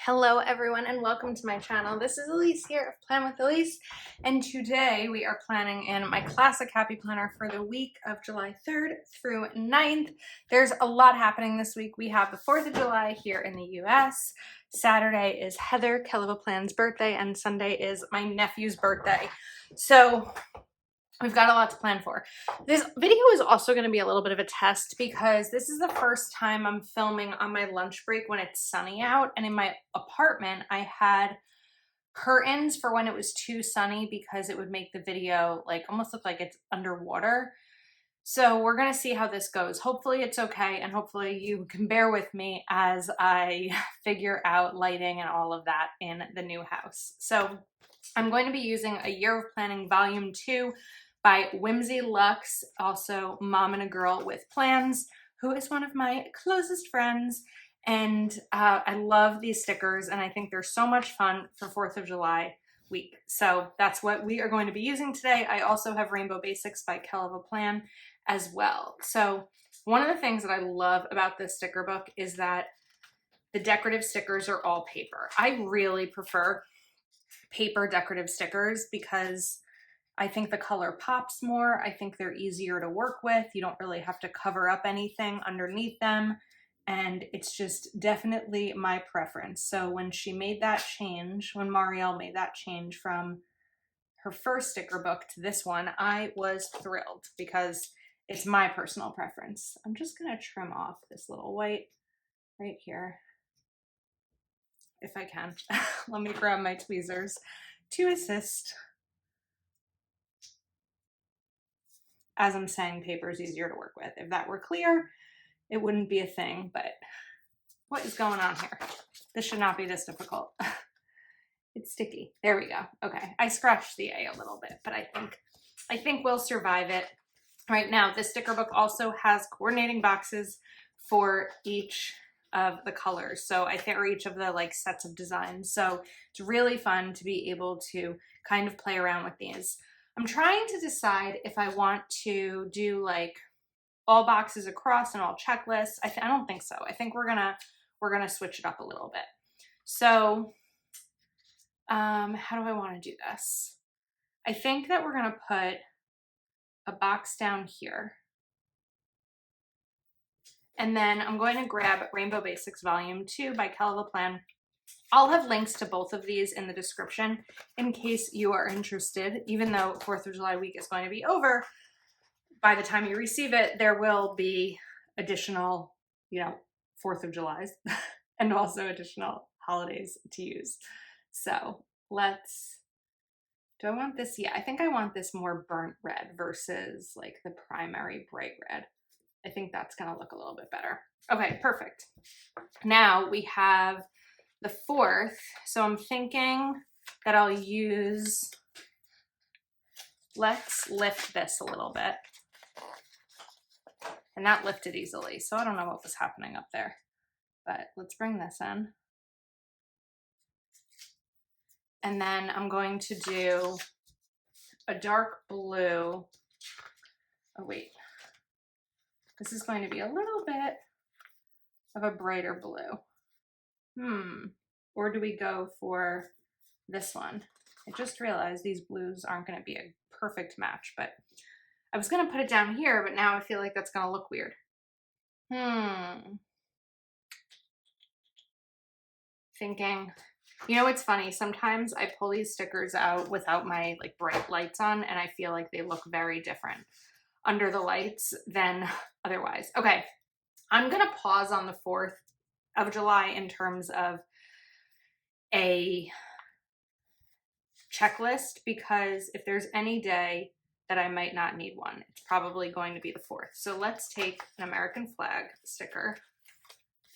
Hello everyone and welcome to my channel. This is Elise here of Plan with Elise, and today we are planning in my classic happy planner for the week of July 3rd through 9th. There's a lot happening this week. We have the 4th of July here in the US. Saturday is Heather Keleva Plan's birthday and Sunday is my nephew's birthday. So we've got a lot to plan for. This video is also going to be a little bit of a test because this is the first time I'm filming on my lunch break when it's sunny out, and in my apartment I had curtains for when it was too sunny because it would make the video like almost look like it's underwater. So we're going to see how this goes. Hopefully it's okay, and hopefully you can bear with me as I figure out lighting and all of that in the new house. So I'm going to be using A Year of Planning Volume 2 by Whimsy Luxe, also Mom and a Girl with Plans, who is one of my closest friends. And I love these stickers, and I think they're so much fun for 4th of July week. So that's what we are going to be using today. I also have Rainbow Basics by Keleva Plan as well. So one of the things that I love about this sticker book is that the decorative stickers are all paper. I really prefer paper decorative stickers because I think the color pops more. I think they're easier to work with. You don't really have to cover up anything underneath them. And it's just definitely my preference. So when she made that change, when Marielle made that change from her first sticker book to this one, I was thrilled because it's my personal preference. I'm just gonna trim off this little white right here, if I can. Let me grab my tweezers to assist. As I'm saying, paper is easier to work with. If that were clear, it wouldn't be a thing, but what is going on here? This should not be this difficult. It's sticky. There we go. Okay, I scratched the A a little bit, but I think we'll survive it. Right now, this sticker book also has coordinating boxes for each of the colors. So I think, or each of the like sets of designs. So it's really fun to be able to kind of play around with these. I'm trying to decide if I want to do like all boxes across and all checklists. I don't think so. I think we're gonna switch it up a little bit. So how do I want to do this? I think that we're gonna put a box down here. And then I'm going to grab Rainbow Basics Volume 2 by Keleva Plan. I'll have links to both of these in the description in case you are interested. Even though 4th of July week is going to be over, by the time you receive it, there will be additional, 4th of Julys and also additional holidays to use. So do I want this? Yeah, I think I want this more burnt red versus like the primary bright red. I think that's gonna look a little bit better. Okay, perfect. Now we have the 4th. So I'm thinking that I'll use, let's lift this a little bit. And that lifted easily. So I don't know what was happening up there, but let's bring this in. And then I'm going to do a dark blue. Oh wait, this is going to be a little bit of a brighter blue. Or do we go for this one? I just realized these blues aren't going to be a perfect match, but I was going to put it down here, but now I feel like that's going to look weird. Thinking, it's funny. Sometimes I pull these stickers out without my like bright lights on, and I feel like they look very different under the lights than otherwise. Okay, I'm going to pause on the 4th of July in terms of a checklist, because if there's any day that I might not need one, it's probably going to be the 4th. So let's take an American flag sticker,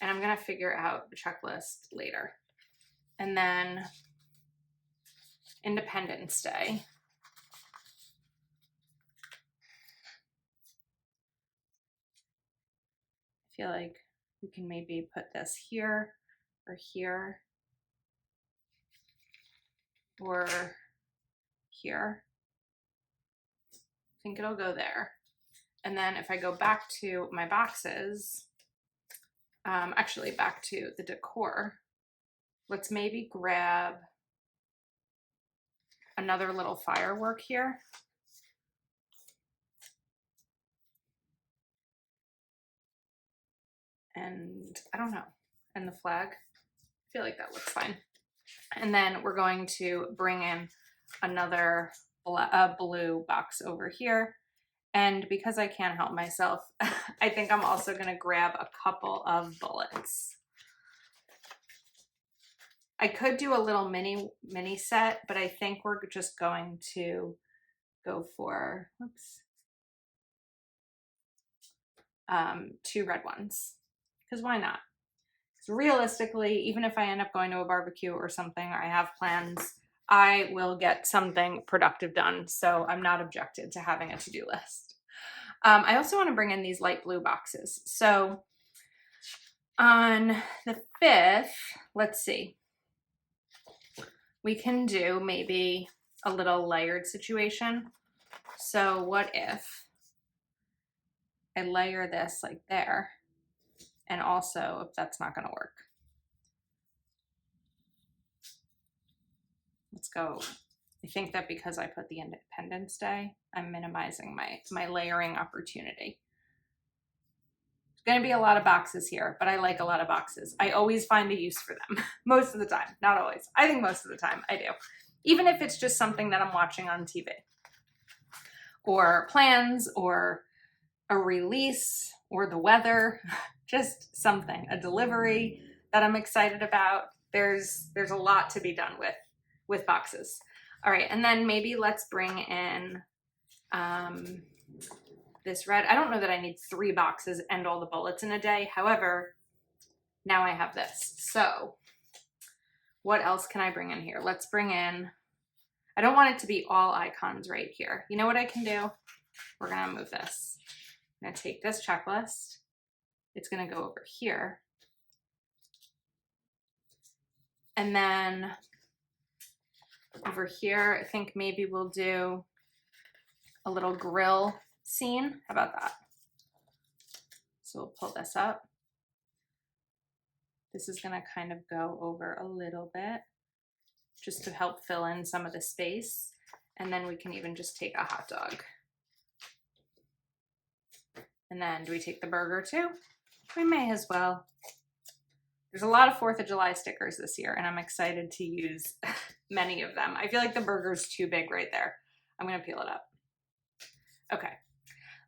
and I'm going to figure out the checklist later. And then Independence Day. I feel like we can maybe put this here or here or here. I think it'll go there. And then if I go back to my boxes, actually back to the decor, let's maybe grab another little firework here. And I don't know, and the flag. I feel like that looks fine. And then we're going to bring in another blue box over here. And because I can't help myself, I think I'm also gonna grab a couple of bullets. I could do a little mini set, but I think we're just going to go for, oops, 2 red ones, because why not? Because realistically, even if I end up going to a barbecue or something, or I have plans, I will get something productive done. So I'm not objected to having a to-do list. I also want to bring in these light blue boxes. So on the 5th, let's see, we can do maybe a little layered situation. So what if I layer this like there, and also if that's not going to work, let's go. I think that because I put the Independence Day, I'm minimizing my layering opportunity. There's going to be a lot of boxes here, but I like a lot of boxes. I always find a use for them. Most of the time, not always. I think most of the time I do. Even if it's just something that I'm watching on TV, or plans, or a release, or the weather, just something, a delivery that I'm excited about. There's a lot to be done with boxes. All right, and then maybe let's bring in this red. I don't know that I need 3 boxes and all the bullets in a day. However, now I have this. So what else can I bring in here? Let's bring in, I don't want it to be all icons right here. You know what I can do? We're gonna move this. I'm gonna take this checklist. It's gonna go over here. And then over here, I think maybe we'll do a little grill scene. How about that? So we'll pull this up. This is gonna kind of go over a little bit just to help fill in some of the space. And then we can even just take a hot dog. And then do we take the burger too? We may as well. There's a lot of 4th of July stickers this year, and I'm excited to use many of them. I feel like the burger's too big right there. I'm gonna peel it up. Okay,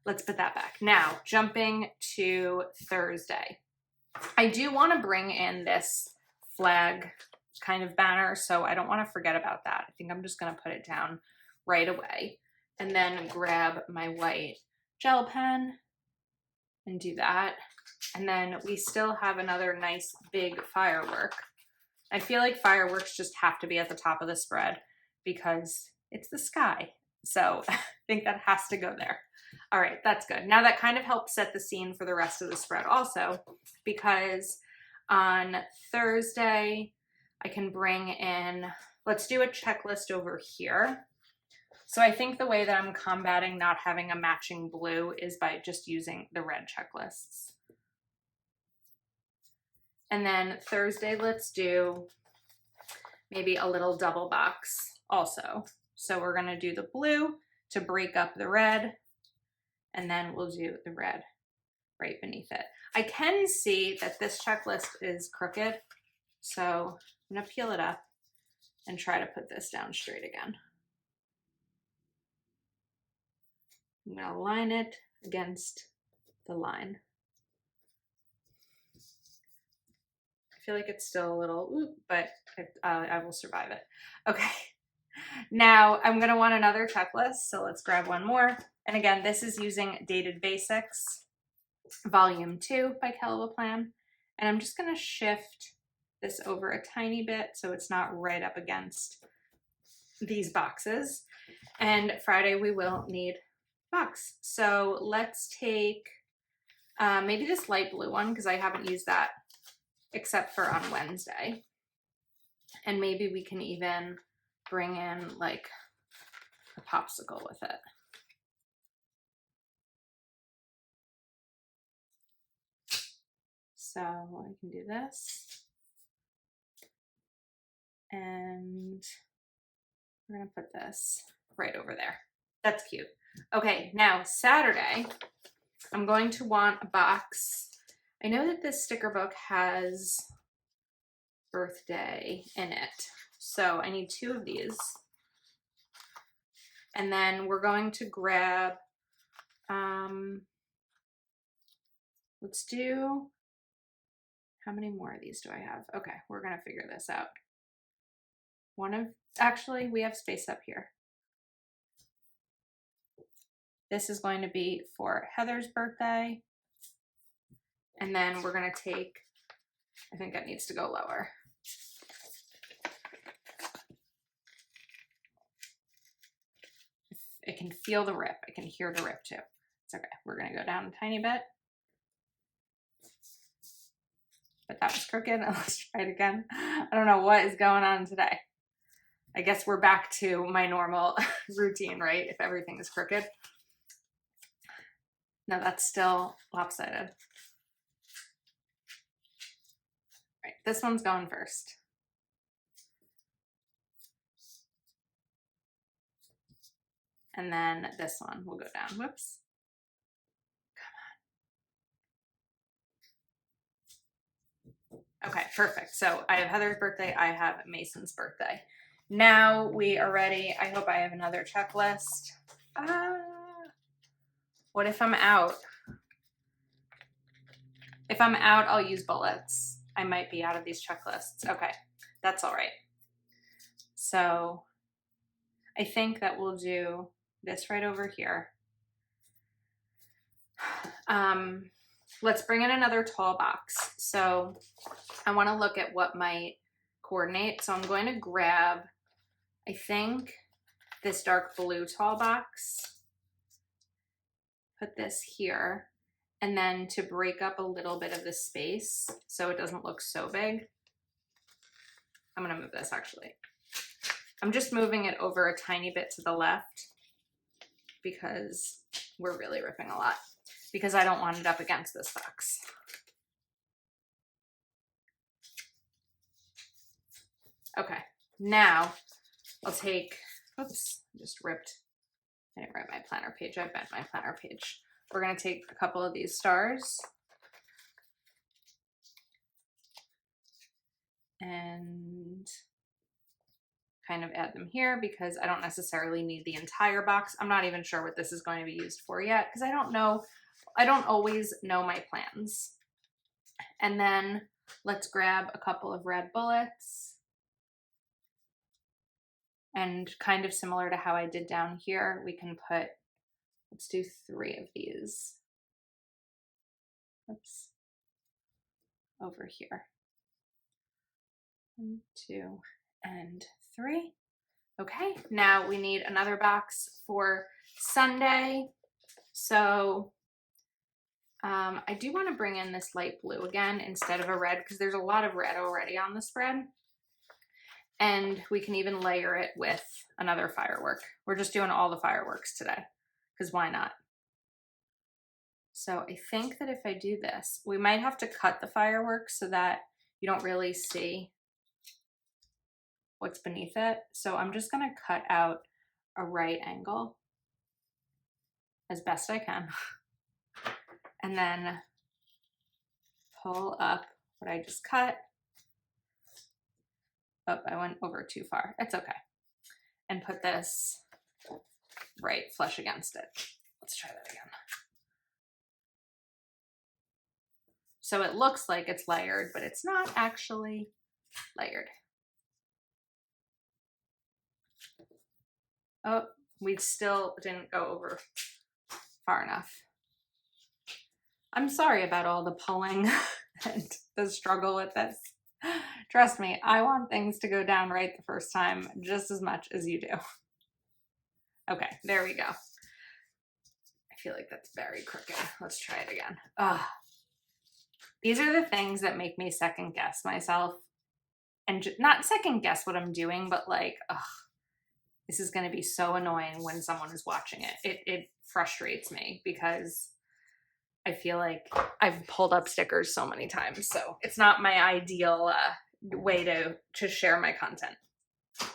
let's put that back. Now, jumping to Thursday. I do wanna bring in this flag kind of banner, so I don't wanna forget about that. I think I'm just gonna put it down right away and then grab my white gel pen and do that. And then we still have another nice big firework. I feel like fireworks just have to be at the top of the spread because it's the sky. So I think that has to go there. All right, that's good. Now that kind of helps set the scene for the rest of the spread also, because on Thursday, I can bring in, let's do a checklist over here. So I think the way that I'm combating not having a matching blue is by just using the red checklists. And then Thursday, let's do maybe a little double box also. So we're gonna do the blue to break up the red, and then we'll do the red right beneath it. I can see that this checklist is crooked, so I'm gonna peel it up and try to put this down straight again. I'm gonna line it against the line. I feel like it's still a little, but I will survive it. Okay, now I'm gonna want another checklist, so let's grab one more. And again, this is using Dated Basics, Volume 2 by Kelva Plan. And I'm just gonna shift this over a tiny bit so it's not right up against these boxes. And Friday we will need box. So let's take maybe this light blue one, because I haven't used that except for on Wednesday. And maybe we can even bring in like a popsicle with it. So I can do this. And we're gonna put this right over there. That's cute. Okay, now Saturday, I'm going to want a box. I know that this sticker book has birthday in it, so I need 2 of these. And then we're going to grab, let's do, how many more of these do I have? Okay, we're gonna figure this out. Actually, we have space up here. This is going to be for Heather's birthday. And then we're gonna take, I think that needs to go lower. I can feel the rip. I can hear the rip too. It's okay. We're gonna go down a tiny bit. But that was crooked. Let's try it again. I don't know what is going on today. I guess we're back to my normal routine, right? If everything is crooked. No, that's still lopsided. Right, this one's going first. And then this one will go down. Whoops. Come on. Okay, perfect. So I have Heather's birthday. I have Mason's birthday. Now we are ready. I hope I have another checklist. What if I'm out? If I'm out, I'll use bullets. I might be out of these checklists. Okay, that's all right. So I think that we'll do this right over here. Let's bring in another tall box. So I want to look at what might coordinate. So I'm going to grab, I think, this dark blue tall box. Put this here. And then to break up a little bit of the space so it doesn't look so big, I'm gonna move this actually. I'm just moving it over a tiny bit to the left because we're really ripping a lot, because I don't want it up against this box. Okay, now I'll take, oops, I just ripped, I didn't write my planner page, I bent my planner page. We're gonna take a couple of these stars and kind of add them here because I don't necessarily need the entire box. I'm not even sure what this is going to be used for yet because I don't always know my plans. And then let's grab a couple of red bullets. And kind of similar to how I did down here, we can put, let's do 3 of these. Oops. Over here. 1, 2, and 3. Okay, now we need another box for Sunday. So I do want to bring in this light blue again instead of a red because there's a lot of red already on the spread. And we can even layer it with another firework. We're just doing all the fireworks today because why not? So I think that if I do this, we might have to cut the fireworks so that you don't really see what's beneath it. So I'm just gonna cut out a right angle as best I can. And then pull up what I just cut. Oh, I went over too far. It's okay. And put this right flush against it. Let's try that again. So it looks like it's layered, but it's not actually layered. Oh, we still didn't go over far enough. I'm sorry about all the pulling and the struggle with this. Trust me, I want things to go down right the first time just as much as you do. Okay, there we go. I feel like that's very crooked. Let's try it again. Ugh. These are the things that make me second guess myself. And not second guess what I'm doing, but like, ugh, this is going to be so annoying when someone is watching it. It frustrates me because I feel like I've pulled up stickers so many times. So it's not my ideal way to share my content.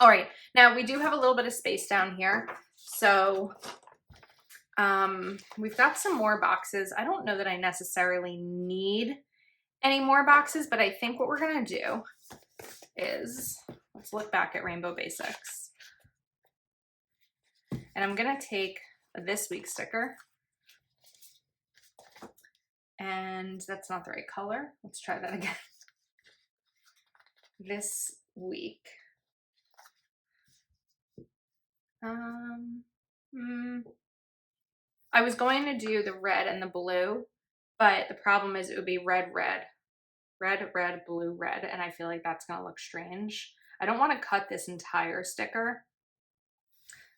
All right, now we do have a little bit of space down here. So we've got some more boxes. I don't know that I necessarily need any more boxes, but I think what we're gonna do is, let's look back at Rainbow Basics. And I'm gonna take a this week sticker, and that's not the right color. Let's try that again. This week. I was going to do the red and the blue, but the problem is it would be red, red, red, red, blue, red, and I feel like that's gonna look strange. I don't want to cut this entire sticker,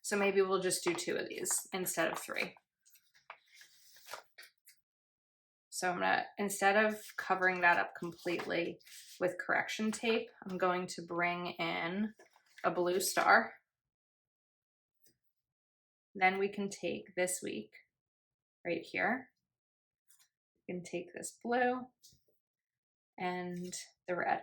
so maybe we'll just do 2 of these instead of 3. So I'm gonna, instead of covering that up completely with correction tape, I'm going to bring in a blue star. Then we can take this week right here. We can take this blue and the red.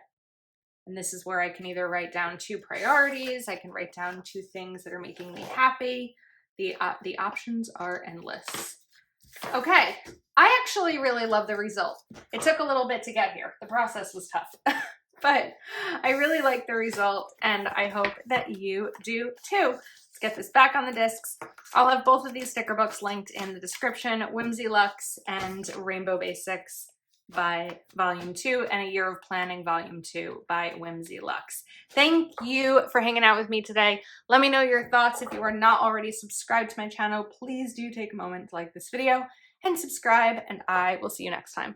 And this is where I can either write down 2 priorities, I can write down 2 things that are making me happy. The options are endless. Okay, I actually really love the result. It took a little bit to get here. The process was tough, but I really like the result and I hope that you do too. Let's get this back on the discs. I'll have both of these sticker books linked in the description, Whimsy Luxe and Rainbow Basics by Volume 2 and A Year of Planning Volume 2 by Whimsy Luxe. Thank you for hanging out with me today. Let me know your thoughts. If you are not already subscribed to my channel, please do take a moment to like this video and subscribe, and I will see you next time.